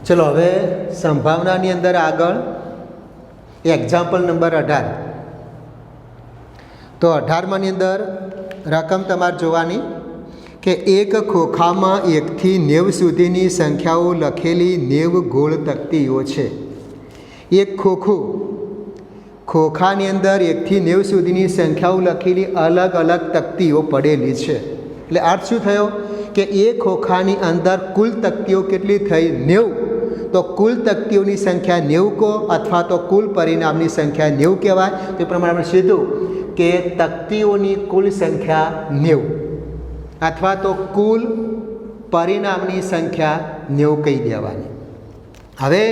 चलो हवे संभावनानी अंदर आगळ एक्जाम्पल नंबर 18। तो 18 अंदर रकम तमारे जोवानी के एक खोखा में 1 થી 90 सुधीनी संख्याओं लखेली 90 गोल तकतीओ छे। एक खोखानी अंदर 1 થી 90 सुधीनी संख्याओं लखेली अलग अलग तकतीओ पड़ेली छे। एटले अर्थ शुं थयो कि एक खोखानी अंदर कुल तकतीओ केटली थई 90। तो कुल तकतीओनी संख्या 90 को अथवा तो कुल परिणामनी संख्या 90 कहेवाय। तो प्रमाणे आपणे कीधुं के तकतीओनी कुल संख्या 90 अथवा तो कुल परिणामनी संख्या 90 कही देवानी। हवे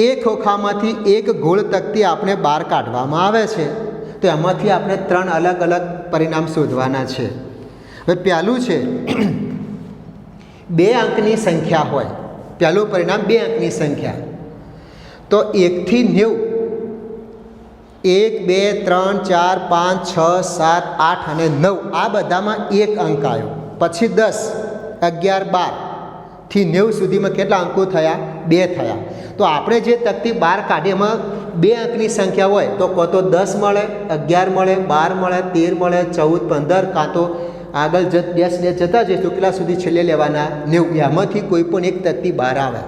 एक खोखामांथी एक गोल तकती आपणे बहार काढवामां आवे छे तो एमांथी आपणे 3 अलग अलग परिणाम शोधवाना छे। हवे पहेलुं छे 2 अंकनी संख्या होय। पहलू परिणाम 2 अंकनी संख्या तो 1 થી 90 1 2 3 4 5 6 7 8 અને 9 आ बधामां 1 अंक आव्यो। पछी 10 11 12 થી 90 सुधीमां केटला अंको थया 2 थया। तो आपणे जे तकती 12 काढी एमां 2 अंकनी संख्या होय तो को तो 10 मळे 11 मळे 12 मळे 13 मळे 14 15 कां तो आगळ जता जईशुं કેટલા સુધી છેલ્લે લેવાના 90। એમાંથી કોઈ પણ એક તકતી બહાર આવે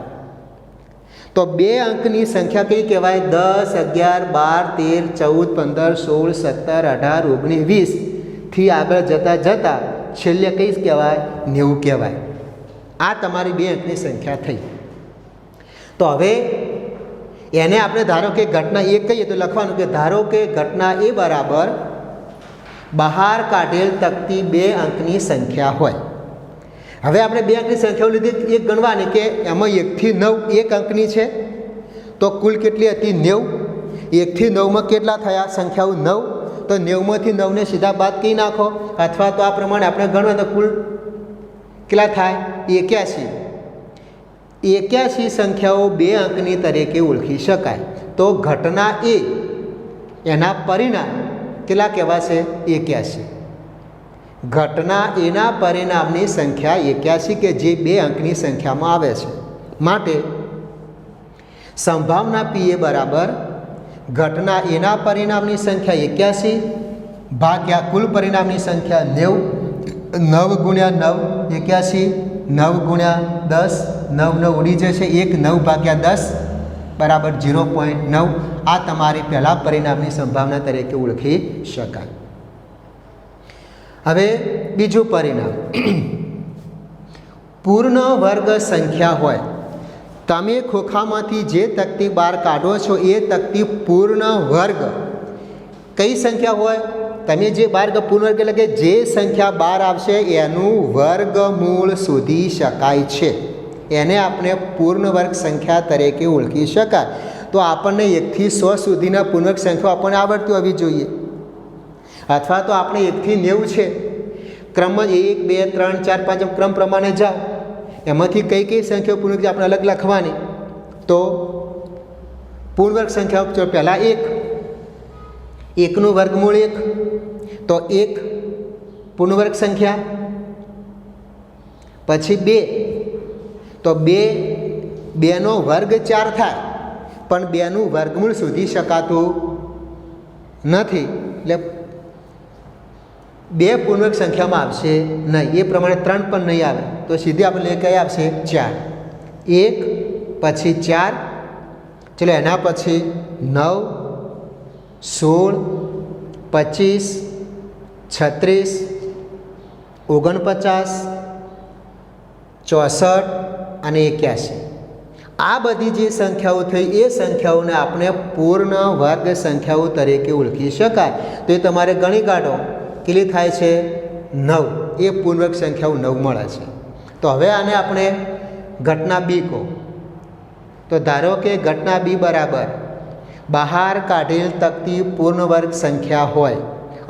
તો 2 અંકની સંખ્યા કઈ કહેવાય 10 11 12 13 14 15 16 17 18 19 20 થી આગળ જતા જતા છેલ્લે કઈ કહેવાય 90 કહેવાય। આ તમારી 2 અંકની સંખ્યા થઈ। તો હવે એને આપણે ધારો કે ઘટના 1 કહીએ તો લખવાનું કે ધારો કે ઘટના A બરાબર बहार काढेल तकती 2 अंकनी संख्या होय। हवे आपणे 2 अंकनी संख्याओ लीधी एक गणवानी के एमां 1 થી 9 1 अंकनी छे तो कुल केटली हती 90। 1 થી 9 में केटला थया संख्याओ 9 तो 90 मांथी 9 ने सीधा बाद करी नाखो अथवा तो आ प्रमाणे आपणे गणवा तो कुल केटला थाय 81। 81 संख्याओ 2 अंकनी तरीके ओळखी शकाय। तो घटना ए एना परिणाम केटला कहेवाशे 81। घटना एना परिणामनी संख्या 81 के जे 2 अंकनी संख्या में आवे छे। माटे संभावना पीए बराबर घटना एना परिणामनी संख्या 81 भाग्या कुल परिणामनी संख्या 90। 9 गुण्या 9 81 9 गुण्या 10 9 9 उड़ी जशे 1 9 भाग्या 10 बराबर 0.9। आ तमारी पहला परिणामनी संभावना तरीके ओळखी शकाय। हवे बीजू परिणाम पूर्ण वर्ग संख्या होय। तमे खोखामांथी जे तकती बहार काढो छो ए तकती पूर्ण वर्ग कई संख्या होय तमे जे वर्ग पूर्ण वर्ग એટલે કે જે સંખ્યા બહાર આવશે એનું વર્ગમૂળ શોધી શકાય છે। એને આપણે પૂર્ણ વર્ગ સંખ્યા તરીકે ઓળખી શકાય। तो आपने 1 થી 100 सुधीना पूर्णवर्ग संख्या आपने आवड़ती होवी जोईए अथवा तो आपने 1 થી 90 है क्रम 1 2 3 4 5 क्रम प्रमाणे जाओ एमांथी कई कई संख्या पूर्णवर्ग आपणे अलग लखवानी। तो पूर्णवर्ग संख्या जो पहला 1 નું વર્ગમૂળ 1 तो 1 पूर्णवर्ग संख्या पछी 2 तो 2 નો વર્ગ 4 थाय पण 2 નું વર્ગમૂળ શોધી શકાતું નથી એટલે 2 પૂર્ણवर्ग સંખ્યામાં આવશે નહીં। એ પ્રમાણે 3 પણ નહીં આવે તો સીધી આપણે કઈ આવશે 4 1 પછી 4 ચલો એના પછી 9 16 25 36 49 64 અને 81। आ बधी जे संख्याओं थई ए संख्याओं ने आपणे पूर्ण वर्ग संख्याओं तरीके ओळखी शकाय। तो ये तमारे गणी काढो केटली थाय छे 9 ए पूर्ण वर्ग संख्याओं 9 मळे छे। तो हवे आने आपणे घटना बी को तो धारो के घटना बी बराबर बहार काढेल तकती पूर्ण वर्ग संख्या होय।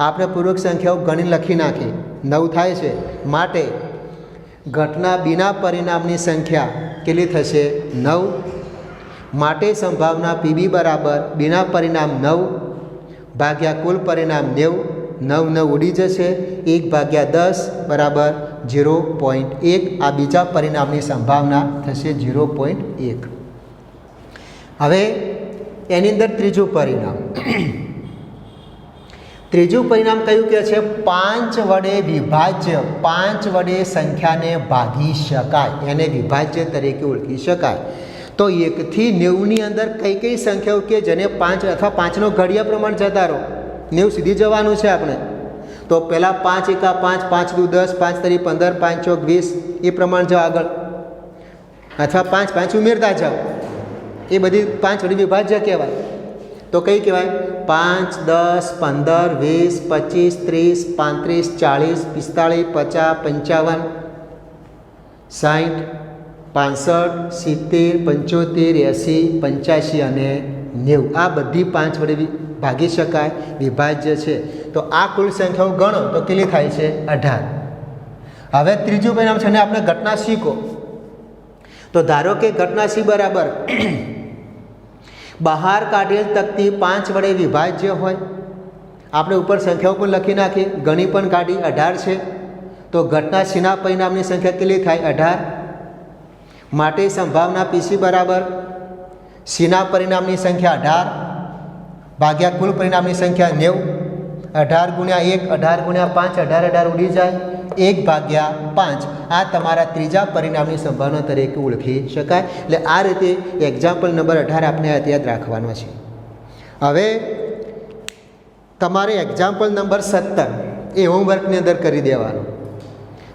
आपणे पूर्ण वर्ग संख्याओं गणी लखी नाखी 9 थाय छे माटे घटना बीना परिणामनी संख्या केटली थशे 9 माटे संभावना पीबी बराबर बीना परिणाम 9 भाग्या कुल परिणाम 90 9 9 उड़ी जशे 1 भाग्या 10 बराबर 0.1 આ બીજા પરિણામની સંભાવના થશે 0.1. હવે એની અંદર ત્રીજું પરિણામ કયું કે છે 5 વડે વિભાજ્ય 5 વડે સંખ્યાને ભાગી શકાય, એને વિભાજ્ય તરીકે ઓળખી શકાય. તો 1 થી 90ની અંદર કઈ કઈ સંખ્યાઓ કે જેને 5 અથવા 5નો ઘડિયા પ્રમાણ જતા રહો, 90 સુધી જવાનું છે આપણે. તો પહેલાં 5 એકા 5, 5 દુ 10, 5 તરી 15, 5 ચોક 20 એ પ્રમાણ જાઓ આગળ, અથવા 5 5 ઉમેરતા જાઓ. એ બધી 5 વડે વિભાજ્ય કહેવાય. તો કઈ કહેવાય? 5, 10, 15, 20, 25, 30, 35, 40, 45, 50, 60, 65, 70, 80, 85 અને 90 આ બધી 5 વડે ભાગી શકાય, વિભાજ્ય છે. તો આ કુલ સંખ્યાઓ ગણો તો કેટલી થાય છે? 18. હવે ત્રીજું પરિણામ છે ને આપણે ઘટના શીખો. તો ધારો કે ઘટના સી બરાબર બહાર કાઢેલ તકતી 5 વડે વિભાજ્ય હોય. આપણે ઉપર સંખ્યાઓ પણ લખી નાખી, ગણી પણ કાઢી, 18 છે. તો ઘટના સીના પરિણામની સંખ્યા કેટલી થાય? 18. માટે સંભાવના પીસી બરાબર સીના પરિણામની સંખ્યા 18 ભાગ્યા કુલ પરિણામની સંખ્યા 90. 18 ગુણ્યા 1, 18 ગુણ્યા 5, 18 ઉડી જાય, 1 ભાગ્યા 5 આ તમારા ત્રીજા પરિણામની સંભાવના તરીકે ઓળખી શકાય. એટલે આ રીતે એક્ઝામ્પલ નંબર 18 આપણે યાદ રાખવાનો છે. હવે તમારે એક્ઝામ્પલ નંબર 17 એ હોમવર્કની અંદર કરી દેવાનું.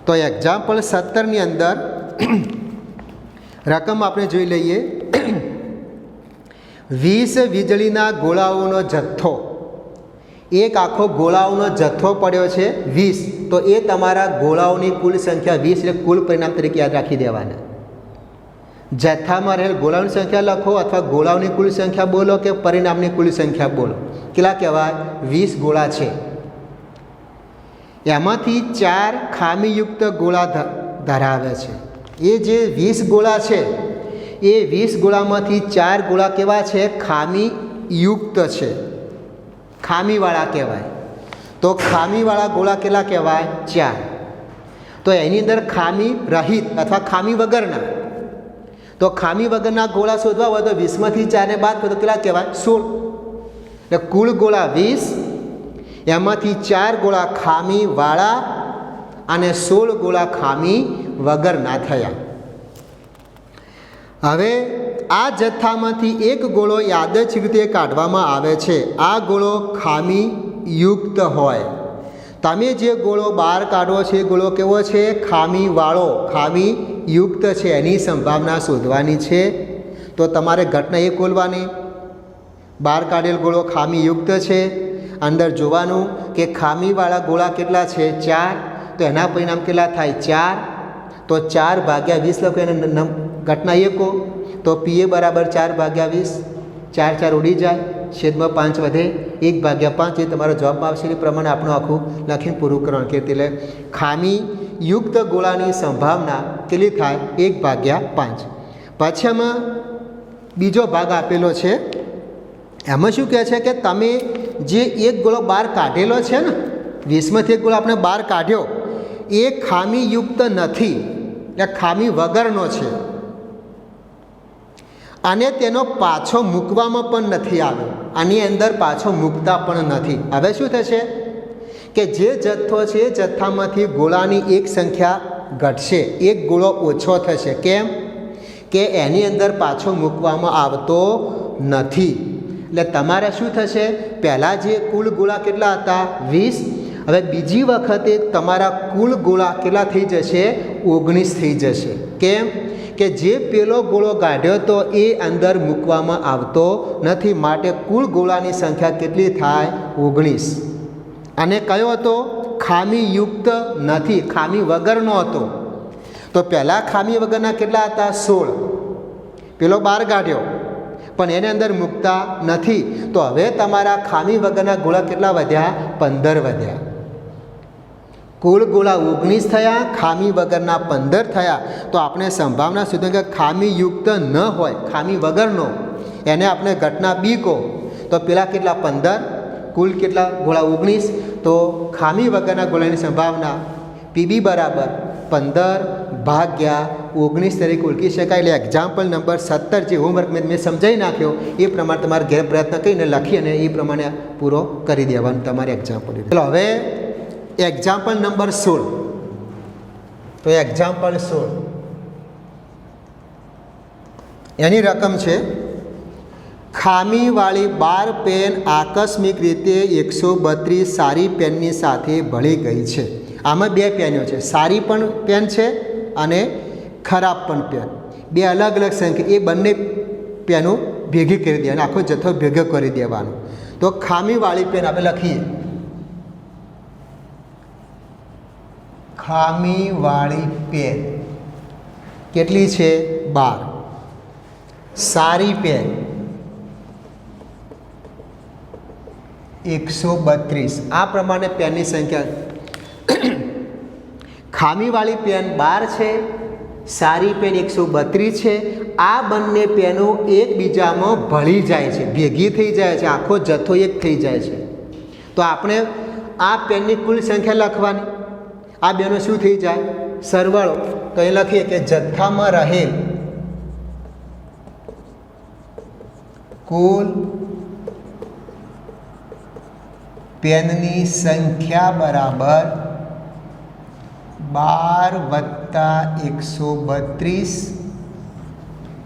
તો એક્ઝામ્પલ 17ની અંદર રકમ આપણે જોઈ લઈએ. 20 વીજળીના ગોળાઓનો જથ્થો, એક આખો ગોળાઓનો જથ્થો પડ્યો છે 20. તો એ તમારા ગોળાઓની કુલ સંખ્યા 20 એટલે કુલ પરિણામ તરીકે યાદ રાખી દેવાના. જથ્થામાં રહેલ ગોળાઓની સંખ્યા લખો અથવા ગોળાઓની કુલ સંખ્યા બોલો કે પરિણામની કુલ સંખ્યા બોલો. કેટલા કહેવાય? 20 ગોળા છે. એમાંથી 4 ખામીયુક્ત ગોળા ધરાવે છે. એ જે 20 ગોળા છે એ 20 ગોળામાંથી 4 ગોળા કેવા છે? ખામીયુક્ત છે, ખામીવાળા કહેવાય. તો ખામીવાળા ગોળા કેટલા કહેવાય? 4. તો એની અંદર ખામી રહિત અથવા ખામી વગરના, તો ખામી વગરના ગોળા શોધવા હોય તો 20માંથી 4ને બાદ કરો તો કેટલા કહેવાય? 16. એટલે કુલ ગોળા 20, એમાંથી 4 ગોળા ખામીવાળા અને 16 ગોળા ખામી વગરના થયા. હવે આ જથ્થામાંથી એક ગોળો યાદચ્છિક રીતે કાઢવામાં આવે છે. આ ગોળો ખામીયુક્ત હોય. તમે જે ગોળો બહાર કાઢો છે એ ગોળો કેવો છે? ખામીવાળો, ખામીયુક્ત છે. એની સંભાવના શોધવાની છે. તો તમારે ઘટના એ ખોલવાની. બહાર કાઢેલ ગોળો ખામીયુક્ત છે. અંદર જોવાનું કે ખામીવાળા ગોળા કેટલા છે? 4. તો એના પરિણામ કેટલા થાય? 4. તો 4 ભાગ્યા 20 લખો એને ઘટના એકો. તો પીએ બરાબર 4 ભાગ્યા 20, 4 4 ઉડી જાય, છેદમાં 5 વધે, 1 ભાગ્યા 5 એ તમારો જવાબમાં આવશે. એ પ્રમાણે આપણું આખું લખીને પૂરું કરવાનું કે એટલે ખામીયુક્ત ગોળાની સંભાવના કેટલી થાય? 1 ભાગ્યા 5. પછી આમાં બીજો ભાગ આપેલો છે. એમાં શું કહે છે કે તમે જે એક ગોળો બહાર કાઢેલો છે ને, 20માંથી એક ગોળો આપણે બહાર કાઢ્યો, એ ખામીયુક્ત નથી, એટલે ખામી વગરનો છે અને તેનો પાછો મૂકવામાં પણ નથી આવ્યો. આની અંદર પાછો મૂકતા પણ નથી. હવે શું થશે કે જે જથ્થો છે એ જથ્થામાંથી ગોળાની એક સંખ્યા ઘટશે, એક ગોળો ઓછો થશે. કેમ કે એની અંદર પાછો મૂકવામાં આવતો નથી. એટલે તમારે શું થશે? પહેલાં જે કુલ ગોળા કેટલા હતા? 20. હવે બીજી વખતે તમારા કુલ ગોળા કેટલા થઈ જશે? 19 થઈ જશે. કેમ કે જે પેલો ગોળો કાઢ્યો તો એ અંદર મૂકવામાં આવતો નથી. માટે કુલ ગોળાની સંખ્યા કેટલી થાય? 19. અને કયો હતો? ખામીયુક્ત નથી, ખામી વગરનો હતો. તો પહેલાં ખામી વગરના કેટલા હતા? 16. પેલો બહાર કાઢ્યો પણ એને અંદર મૂકતા નથી. તો હવે તમારા ખામી વગરના ગોળા કેટલા વધ્યા? 15 વધ્યા. કુલ ગોળા 19 થયા, ખામી વગરના 15 થયા. તો આપણે સંભાવના શોધો કે ખામીયુક્ત ન હોય, ખામી વગરનો, એને આપણે ઘટના બી કહો. તો પેલા કેટલા? 15, કુલ કેટલા? ગોળા 19. તો ખામી વગરના ગોળાની સંભાવના પીબી બરાબર 15/19 તરીકે ઓળખી શકાય. એટલે એક્ઝામ્પલ નંબર 17 જે હોમવર્ક મેં સમજાવી નાખ્યો એ પ્રમાણે તમારે ઘેર પ્રયત્ન કરીને લખી અને એ પ્રમાણે પૂરો કરી દેવાનું તમારે એક્ઝામ્પલ. ચલો હવે એક્ઝામ્પલ નંબર 16. તો એક્ઝામ્પલ 16 એની રકમ છે ખામીવાળી 12 પેન આકસ્મિક રીતે 132 સારી પેનની સાથે ભળી ગઈ છે. આમાં બે પેનો છે, સારી પણ પેન છે અને ખરાબ પણ પેન. બે અલગ અલગ સંખ્યા, એ બંને પેનો ભેગી કરી દેવાની, આખો જથ્થો ભેગો કરી દેવાનો. તો ખામીવાળી પેન આપણે લખીએ, ખામીવાળી પેન કેટલી છે? 12. સારી પેન 132. આ પ્રમાણે પેનની સંખ્યા. ખામીવાળી પેન 12 છે, સારી પેન 132 છે. આ બંને પેનો એકબીજામાં ભળી જાય છે, ભેગી થઈ જાય છે, આખો જથ્થો એક થઈ જાય છે. તો આપણે આ પેનની કુલ સંખ્યા લખવાની. આ બેનો શું થઈ જાય? સરવાળો. તો એ લખીએ કે જથ્થામાં રહેલ કુલ પેનની સંખ્યા બરાબર 12 + 132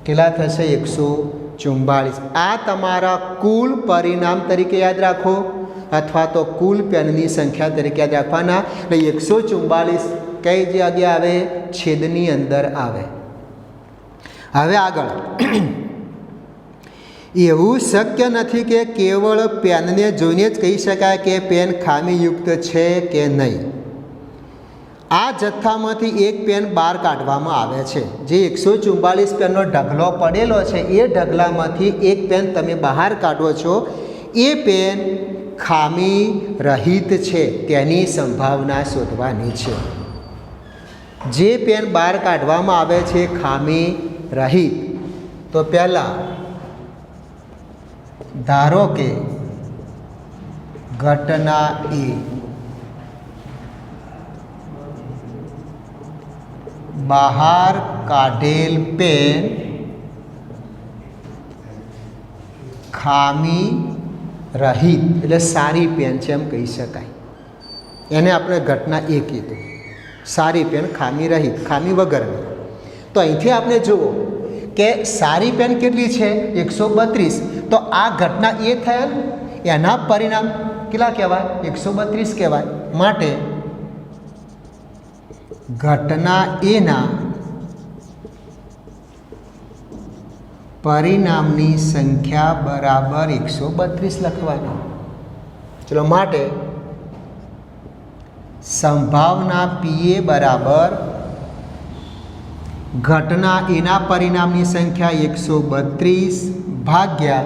કેટલા થશે? 144. આ તમારા કુલ પરિણામ તરીકે યાદ રાખો, અથવા તો કુલ પેનની સંખ્યા તરીકે યાદ રાખવાના. એટલે 144 કઈ જગ્યાએ આવે? છેદની અંદર આવે. હવે આગળ એવું શક્ય નથી કે કેવળ પેનને જોઈને જ કહી શકાય કે પેન ખામીયુક્ત છે કે નહીં. આ જથ્થામાંથી એક પેન બહાર કાઢવામાં આવે છે. જે 144 પેનનો ઢગલો પડેલો છે એ ઢગલામાંથી એક પેન તમે બહાર કાઢો છો, એ પેન ખામી રહિત છે તેની સંભાવના શોધવાની છે. જે પેન બહાર કાઢવામાં આવે છે ખામી રહિત, તો પહેલાં ધારો કે ઘટના એ બહાર કાઢેલ પેન ખામી રહિત એટલે સારી પેન છે એમ કહી શકાય. એને આપણે ઘટના એ કીધું. સારી પેન ખામી રહિત, ખામી વગરની. તો અહીંથી આપણે જુઓ કે સારી પેન કેટલી છે? 132. તો આ ઘટના એ થયેલ, એના પરિણામ કેટલા કહેવાય? 132 કહેવાય. માટે ઘટના એના પરિણામની સંખ્યા બરાબર 132 લખવાની. ચલો, માટે સંભાવના પીએ બરાબર ઘટના એના પરિણામની સંખ્યા 132 ભાગ્યા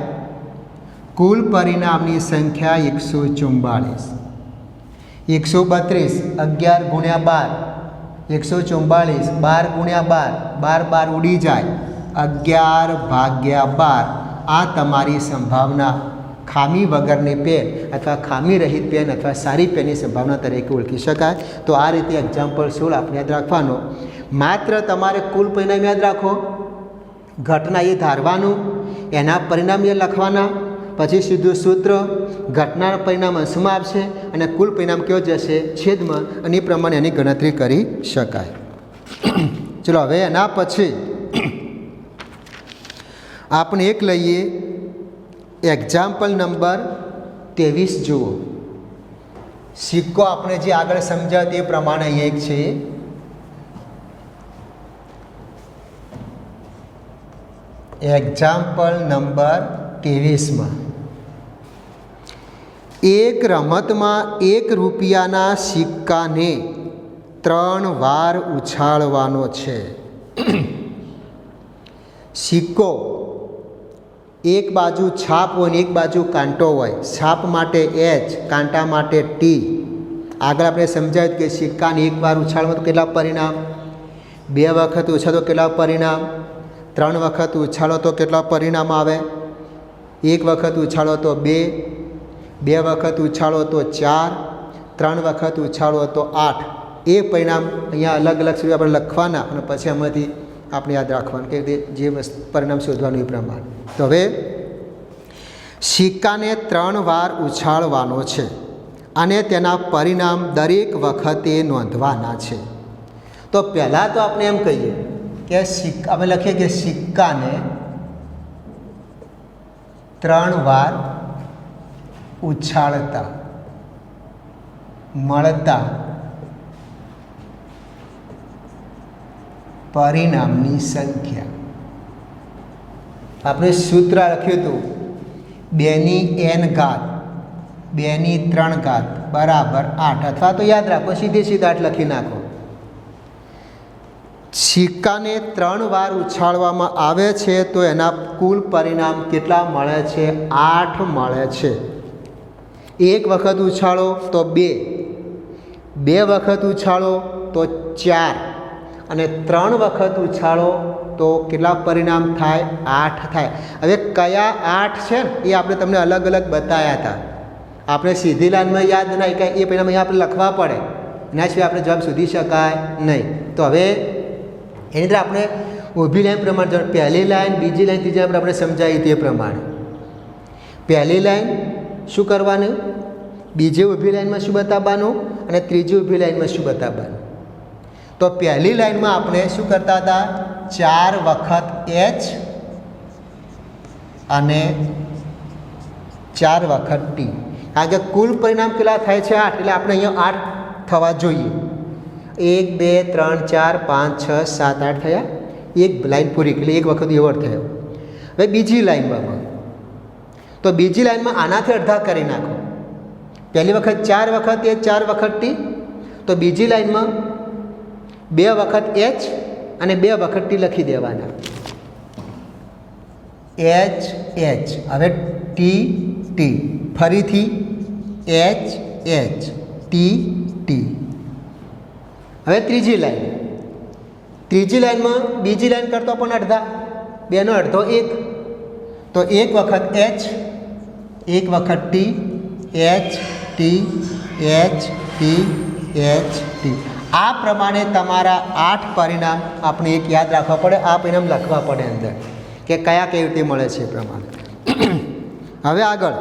કુલ પરિણામની સંખ્યા 144. 132 11 × 12, 144 12 × 12, 12 ઉડી જાય, 11/12. આ તમારી સંભાવના ખામી વગરની પેન અથવા ખામી રહિત પેન અથવા સારી પેનની સંભાવના તરીકે ઓળખી શકાય. તો આ રીતે એક્ઝામ્પલ 16 આપણે યાદ રાખવાનો. માત્ર તમારે કુલ પરિણામ યાદ રાખો, ઘટના એ ધારવાનું, એના પરિણામ એ લખવાના, પછી સીધું સૂત્ર, ઘટનાના પરિણામ અંશમાં આવશે અને કુલ પરિણામ કેવો જશે? છેદમાં. અને એ પ્રમાણે એની ગણતરી કરી શકાય. ચલો, હવે એના પછી આપણે એક લઈએ એક્ઝામ્પલ નંબર 23. જુઓ, સિક્કો આપણે જે આગળ સમજાવ્યો તે પ્રમાણે અહીંયા એક છે. એક્ઝામ્પલ નંબર 23માં એક રમતમાં 1 રૂપિયાના સિક્કાને 3 વાર ઉછાળવાનો છે. સિક્કો એક બાજુ છાપ હોય ને એક બાજુ કાંટો હોય. છાપ માટે H, કાંટા માટે T. આગળ આપણે સમજાવ્યું કે સિક્કાને એક વાર ઉછાળવા તો કેટલા પરિણામ? 2 વખત ઉછાળો કેટલા પરિણામ? 3 વખત ઉછાળો તો કેટલા પરિણામ આવે? 1 વખત ઉછાળો તો 2, 2 વખત ઉછાળો તો 4, 3 વખત ઉછાળો તો 8. એ પરિણામ અહીંયા અલગ અલગ સુધી આપણે લખવાના અને પછી આમાંથી આપણે યાદ રાખવાનું કે જે પરિણામ શોધવાનું એ પ્રમાણે. તો હવે સિક્કાને 3 વાર ઉછાળવાનો છે અને તેના પરિણામ દરેક વખતે નોંધવાના છે. તો પહેલાં તો આપણે એમ કહીએ કે અમે લખીએ કે સિક્કાને 3 વાર ઉછાળતા મળતા પરિણામની સંખ્યા. આપણે સૂત્ર લખ્યું હતું 2n ઘાત 2 ઘાત બરાબર 8, અથવા તો યાદ રાખો સીધે 8 લખી નાખો. સિક્કાને 3 વાર ઉછાળવામાં આવે છે તો એના કુલ પરિણામ કેટલા મળે છે? 8 મળે છે. એક વખત ઉછાળો તો 2, 2 વખત ઉછાળો તો 4 અને 3 વખત ઉછાળો તો કેટલા પરિણામ થાય? 8 થાય. હવે કયા 8 છે એ આપણે તમને અલગ અલગ બતાવ્યા હતા. આપણે સીધી લાઈનમાં યાદ નહીં કે એ પરિણામ અહીંયા આપણે લખવા પડે, એના સિવાય આપણે જવાબ શોધી શકાય નહીં. તો હવે એની અંદર આપણે ઊભી લાઈન પ્રમાણે પહેલી લાઈન, બીજી લાઈન, ત્રીજી લાઈન આપણે સમજાવી તે પ્રમાણે. પહેલી લાઈન શું કરવાનું, બીજી ઊભી લાઈનમાં શું બતાવવાનું અને ત્રીજી ઊભી લાઈનમાં શું બતાવવાનું. તો પહેલી લાઈનમાં આપણે શું કરતા હતા? 4 વખત h અને 4 વખત t. કારણ કે કુલ પરિણામ કેટલા થાય છે? 8. એટલે આપણે અહીંયા 8 થવા જોઈએ. 1 2 3 4 5 6 7 8 થયા. એક લાઈન પૂરી, એટલે એક વખત એવર થયો. હવે બીજી લાઈનમાં, તો બીજી લાઈનમાં આનાથી અડધા કરી નાખો. પહેલી વખત 4 વખત h 4 વખત t, તો બીજી લાઈનમાં 2 વખત h અને 2 વખત t લખી દેવાના. h h, હવે t t, ફરીથી h h, t t. હવે ત્રીજી લાઈનમાં બીજી લાઈન કરતો પણ અડધા, 2 નો અડધો 1, તો 1 વખત h 1 વખત t, h t h t h t. આ પ્રમાણે તમારા 8 પરિણામ આપણે એક યાદ રાખવા પડે, આ પરિણામ લખવા પડે અંદર કે કયા કેવી રીતે મળે છે એ પ્રમાણે. હવે આગળ,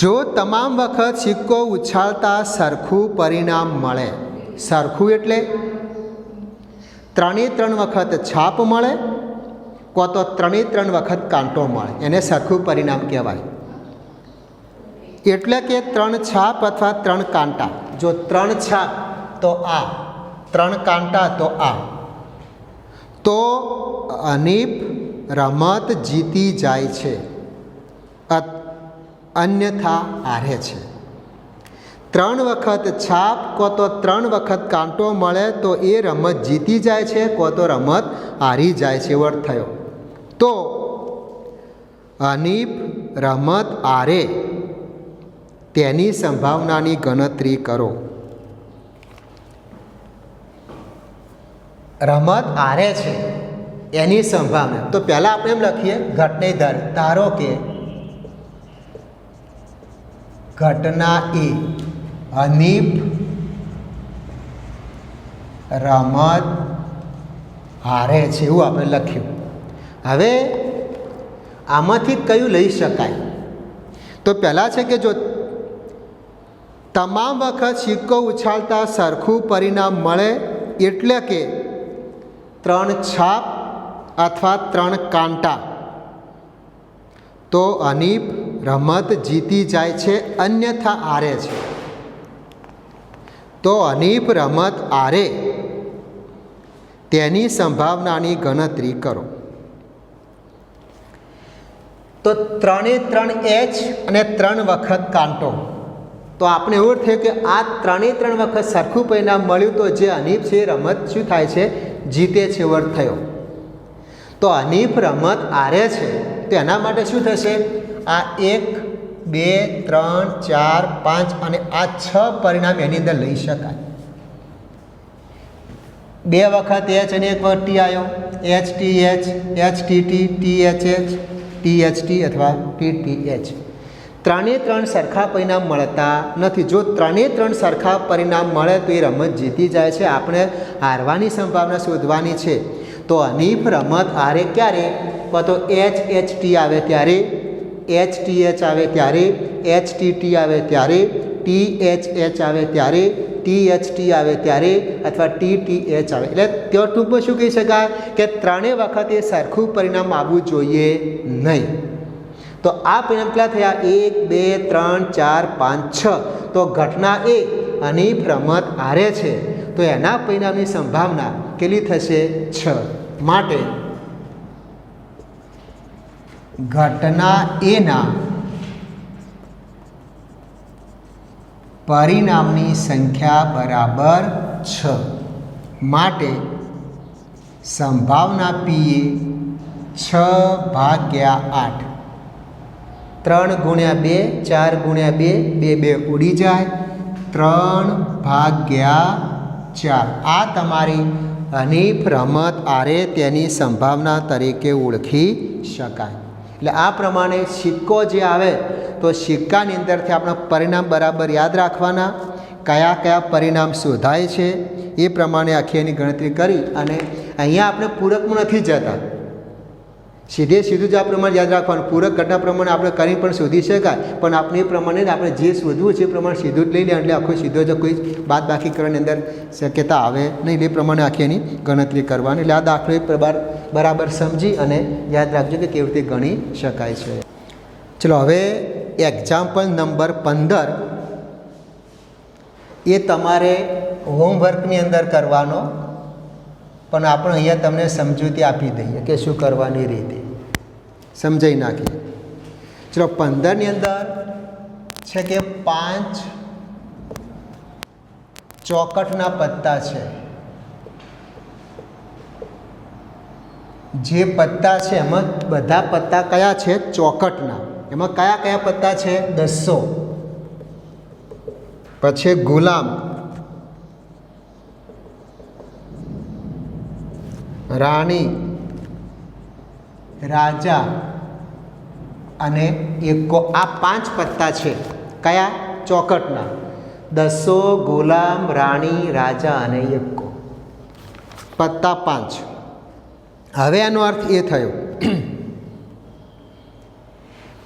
જો તમામ વખત સિક્કો ઉછાળતા સરખું પરિણામ મળે, સરખું એટલે 3 વખત છાપ મળે કો તો 3 વખત કાંટો મળે, એને સરખું પરિણામ કહેવાય. એટલે કે 3 છાપ અથવા 3 કાંટા. જો 3 છાપ તો આ, 3 કાંટા તો આ, તો અનીપ રમત જીતી જાય છે, અન્યથા હારે છે. 3 વખત છાપ કો તો 3 વખત કાંટો મળે તો એ રમત જીતી જાય છે કો તો રમત હારી જાય છે, એવો અર્થ થયો. તો અનીપ રમત હારે તેની સંભાવનાની ગણતરી કરો. રમત હારે છે એની સંભાવના. તો પહેલાં આપણે એમ લખીએ ઘટને ધારો કે ઘટના એ અનીપ રમત હારે છે, એવું આપણે લખ્યું. હવે આમાંથી કયું લઈ શકાય? તો પહેલાં છે કે જો તમામ વખત સિક્કો ઉછાળતા સરખું પરિણામ મળે, એટલે કે 3 છાપ અથવા 3 કાંટા, તો અનીપ રમત જીતી જાય છે, અન્યથા હારે છે. તો અનીપ રમત હારે તેની સંભાવનાની ગણતરી કરો. તો 3 h અને 3 વખત કાંટો, તો આપણે એવું થયું કે આ 3 વખત સરખું પરિણામ મળ્યું, તો જે અનીપ છે એ રમત શું થાય છે? જીતે છે, વર્ત થયો. તો અનીપ રમત હારે છે, તો એના માટે શું થશે? આ 1 2 3 4 5 અને આ 6 પરિણામ એની અંદર લઈ શકાય. 2 વખત h અને 1 વખત t આવ્યો, h t h, h t t, t h h, t h t અથવા t t h. ત્રણે ત્રણ સરખા પરિણામ મળતા નથી. જો ત્રણે ત્રણ સરખા પરિણામ મળે તો એ રમત જીતી જાય છે. આપણે હારવાની સંભાવના શોધવાની છે. તો હનીફ રમત હારે ક્યારે? તો HHT આવે ત્યારે, HTH આવે ત્યારે, HTT આવે ત્યારે, THH આવે ત્યારે, THT આવે ત્યારે અથવા TTH આવે. એટલે ત્યાં ટૂંકમાં શું કહી શકાય કે ત્રણેય વખતે સરખું પરિણામ આવવું જોઈએ નહીં. તો આ પરિણામ કેટલા થયા? 1 2 3 4 5 6. તો ઘટના એ હનીફ રમત હારે છે તો એના પરિણામની સંભાવના કેટલી થશે? 6. માટે ઘટના એના પરિણામની સંખ્યા બરાબર 6. માટે સંભાવના પી એ 6/8. 3 ગુણ્યા 2 4 ગુણ્યા 2 2 ઉડી જાય. 3/4. આ તમારી હનીફ રમત હારે તેની સંભાવના તરીકે ઓળખી શકાય. એટલે આ પ્રમાણે સિક્કો જે આવે તો સિક્કાની અંદરથી આપણે પરિણામ બરાબર યાદ રાખવાના, કયા કયા પરિણામ શોધાય છે એ પ્રમાણે આખી એની ગણતરી કરી અને અહીંયા આપણે પૂરકમાં નથી જતા, સીધે સીધું જ આ પ્રમાણે યાદ રાખવાનું. પૂરક ઘટના પ્રમાણે આપણે કરી પણ શોધી શકાય, પણ આપણે એ પ્રમાણે આપણે જે શોધવું છે એ પ્રમાણે સીધું જ લઈ લે એટલે આખો સીધો જ કોઈ બાદ બાકી કરવાની અંદર શક્યતા આવે નહીં. એ પ્રમાણે આખી એની ગણતરી કરવાની. એટલે આ દાખલો બરાબર સમજી અને યાદ રાખજો કે કેવી રીતે ગણી શકાય છે. ચલો હવે એક્ઝામ્પલ નંબર 15 એ તમારે હોમવર્કની અંદર કરવાનો, પણ આપણે અહીંયા તમને સમજૂતી આપી દઈએ કે શું કરવાની રીતે સમજાવી નાખીએ. ચલો 15ની અંદર છે કે 5 ચોકટના પત્તા છે. જે પત્તા છે એમાં બધા પત્તા કયા છે? ચોકટના. એમાં કયા કયા પત્તા છે? 200. પછી ગુલામ, રાણી, રાજા અને એકો. આ 5 પત્તા છે કયા? ચોકટના. 200, ગુલામ, રાણી, રાજા અને એકો. પત્તા 5. હવે એનો અર્થ એ થયો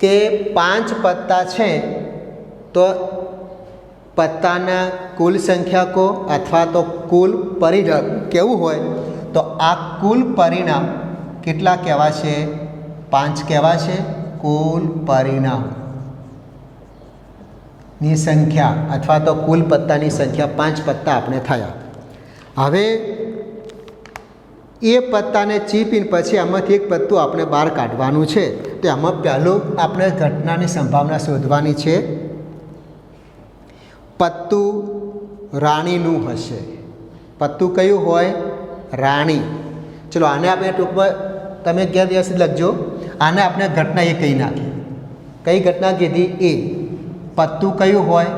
કે 5 પત્તા છે તો પત્તાના કુલ સંખ્યા કો અથવા તો કુલ પરિણામ કેવું હોય તો આ કુલ પરિણામ કેટલા કહેવાશે? 5 કહેવાશે. કુલ પરિણામની સંખ્યા અથવા તો કુલ પત્તાની સંખ્યા 5 પત્તા આપણે થયા. હવે એ પત્તાને ચીપીને પછી આમાંથી એક પત્તું આપણે બહાર કાઢવાનું છે. તો આમાં પહેલું આપણે ઘટનાની સંભાવના શોધવાની છે. પત્તું રાણીનું હશે. પત્તું કયું હોય? રાણી. ચલો આને આપણે ટૂંકમાં તમે ગેરવ્યવસ્થિત લખજો. આને આપણે ઘટના એ કહી નાખી. કઈ ઘટના કીધી? એ. પત્તું કયું હોય?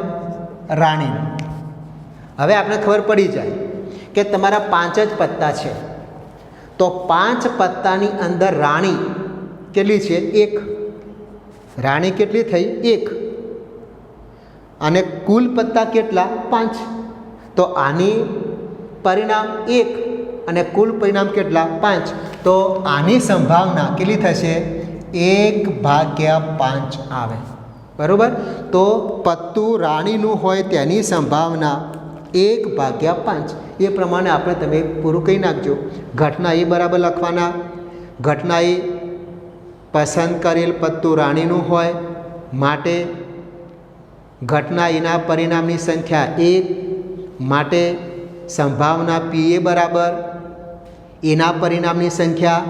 રાણીનું. હવે આપણે ખબર પડી જાય કે તમારા 5 જ પત્તા છે તો 5 પત્તાની અંદર રાણી કેટલી છે? 1. રાણી કેટલી થઈ? 1. અને કુલ પત્તા કેટલા? 5. તો આની પરિણામ 1 અને કુલ પરિણામ કેટલા? 5. તો આની સંભાવના કેટલી થશે? 1/5 આવે. બરાબર. તો પત્તું રાણીનું હોય તેની સંભાવના 1/5. એ પ્રમાણે આપણે તમે પૂરું કહી નાખજો. ઘટના એ બરાબર લખવાના. ઘટના એ પસંદ કરેલ પત્તું રાણીનું હોય માટે ઘટના એના પરિણામની સંખ્યા 1 માટે સંભાવના પી એ બરાબર એના પરિણામની સંખ્યા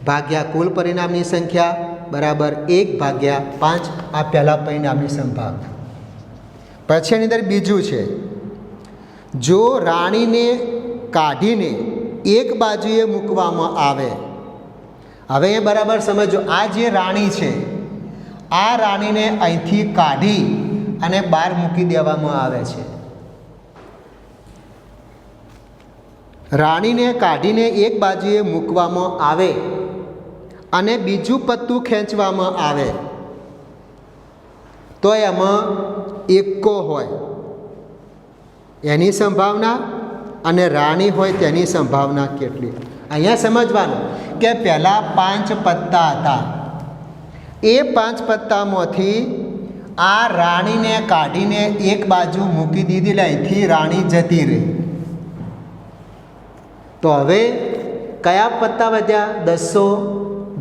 ભાગ્યા કુલ પરિણામની સંખ્યા બરાબર 1/5. આ પહેલાં પરિણામની સંભાવના. પછી એની અંદર બીજું છે, જો રાણીને કાઢીને એક બાજુએ મૂકવામાં આવે. હવે એ બરાબર સમજો. આ જે રાણી છે આ રાણીને અહીંથી કાઢી અને બહાર મૂકી દેવામાં આવે છે. રાણીને કાઢીને એક બાજુએ મૂકવામાં આવે અને બીજું પત્તું ખેંચવામાં આવે તો એમાં એકો હોય એની સંભાવના અને રાણી હોય તેની સંભાવના કેટલી. અહીંયા સમજવાનું કે પહેલાં 5 પત્તા હતા, એ 5 પત્તામાંથી આ રાણીને કાઢીને એક બાજુ મૂકી દીધી, એટલે અહીંથી રાણી જતી રહી. તો હવે કયા પત્તા વધ્યા? 200,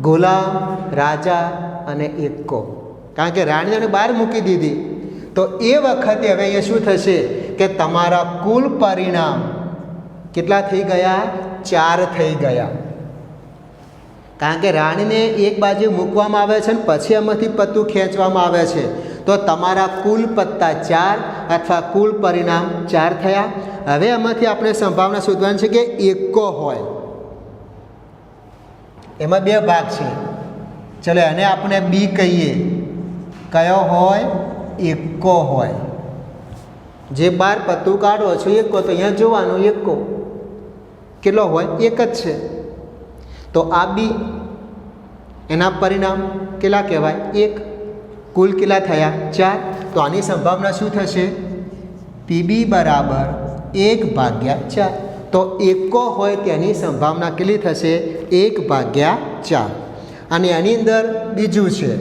ગુલામ, રાજા અને એકો. કારણ કે રાણીને બહાર મૂકી દીધી. તો એ વખતે હવે અહીંયા શું થશે કે તમારા કુલ પરિણામ કેટલા થઈ ગયા? 4 થઈ ગયા. કારણ કે રાણીને એક બાજુ મૂકવામાં આવે છે ને પછી એમાંથી પત્તું ખેંચવામાં આવે છે. તો તમારા કુલ પત્તા 4 અથવા કુલ પરિણામ 4 થયા. હવે એમાંથી આપણે સંભાવના શોધવાની છે કે એકો હોય. એમાં 2 ભાગ છે. ચલો એને આપણે બી કહીએ. કયો હોય? એકો હોય. જે 12 પત્તું કાઢો છો એકો, તો અહીંયા જોવાનું એકો કેટલો હોય? 1 જ છે. તો આ બી, એના પરિણામ કેટલા કહેવાય? 1. કુલ કેટલા થયા? 4. તો આની સંભાવના શું થશે? પીબી બરાબર 1/4. તો એકો હોય તેની સંભાવના કેટલી થશે? 1/4. અને એની અંદર બીજું છે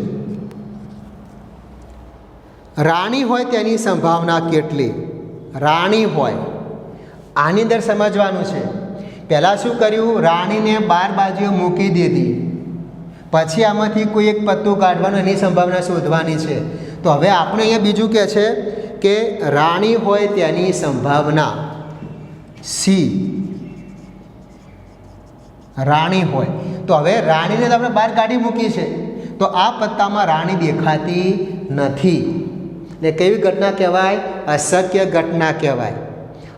રાણી હોય તેની સંભાવના કેટલી? રાણી હોય, આની અંદર સમજવાનું છે. પહેલાં શું કર્યું? રાણીને 12 બાજુએ મૂકી દીધી, પછી આમાંથી કોઈ એક પત્તું કાઢવાનું, એની સંભાવના શોધવાની છે. તો હવે આપણે અહીંયા બીજું કહે છે કે રાણી હોય તેની સંભાવના સી. રાણી હોય તો હવે રાણીને તો આપણે બહાર કાઢી મૂકી છે, તો આ પત્તામાં રાણી દેખાતી નથી. ને કેવી ઘટના કહેવાય? અશક્ય ઘટના કહેવાય.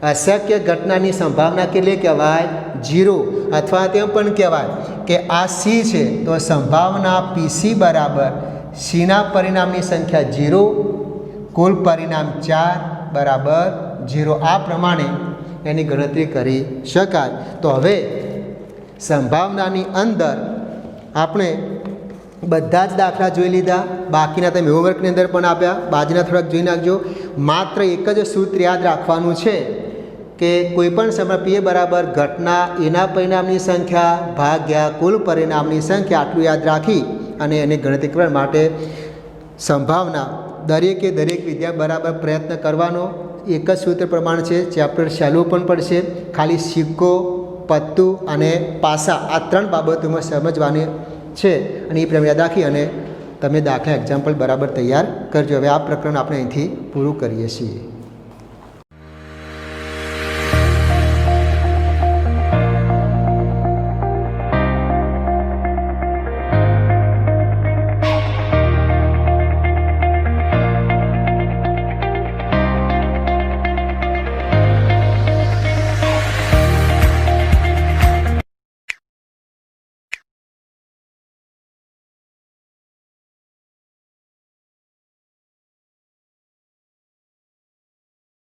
અશક્ય ઘટનાની સંભાવના કેટલી કહેવાય? 0. અથવા તેમ પણ કહેવાય કે આ સી છે, તો સંભાવના પીસી બરાબર સીના પરિણામની સંખ્યા 0, કુલ પરિણામ 4 બરાબર 0. આ પ્રમાણે એની ગણતરી કરી શકાય. તો હવે સંભાવનાની અંદર આપણે બધા જ દાખલા જોઈ લીધા. બાકીના તમે હોમવર્કની અંદર પણ આપ્યા, બાજુના થોડાક જોઈ નાખજો. માત્ર એક જ સૂત્ર યાદ રાખવાનું છે કે કોઈપણ સમય પીએ બરાબર ઘટના એના પરિણામની સંખ્યા ભાગ્યા કુલ પરિણામની સંખ્યા, આટલું યાદ રાખી અને એની ગણતરી કરવા માટે સંભાવના દરેકે દરેક વિદ્યા બરાબર પ્રયત્ન કરવાનો. એક જ સૂત્ર પ્રમાણે છે. ચેપ્ટર સહેલું પણ પડશે. ખાલી સિક્કો, પત્તું અને પાસા, આ 3 બાબતોમાં સમજવાની છે અને એ પ્રમાણે યાદ રાખી અને તમે દાખલા એક્ઝામ્પલ બરાબર તૈયાર કરજો. હવે આ પ્રકરણ આપણે અહીંથી પૂરું કરીએ છીએ.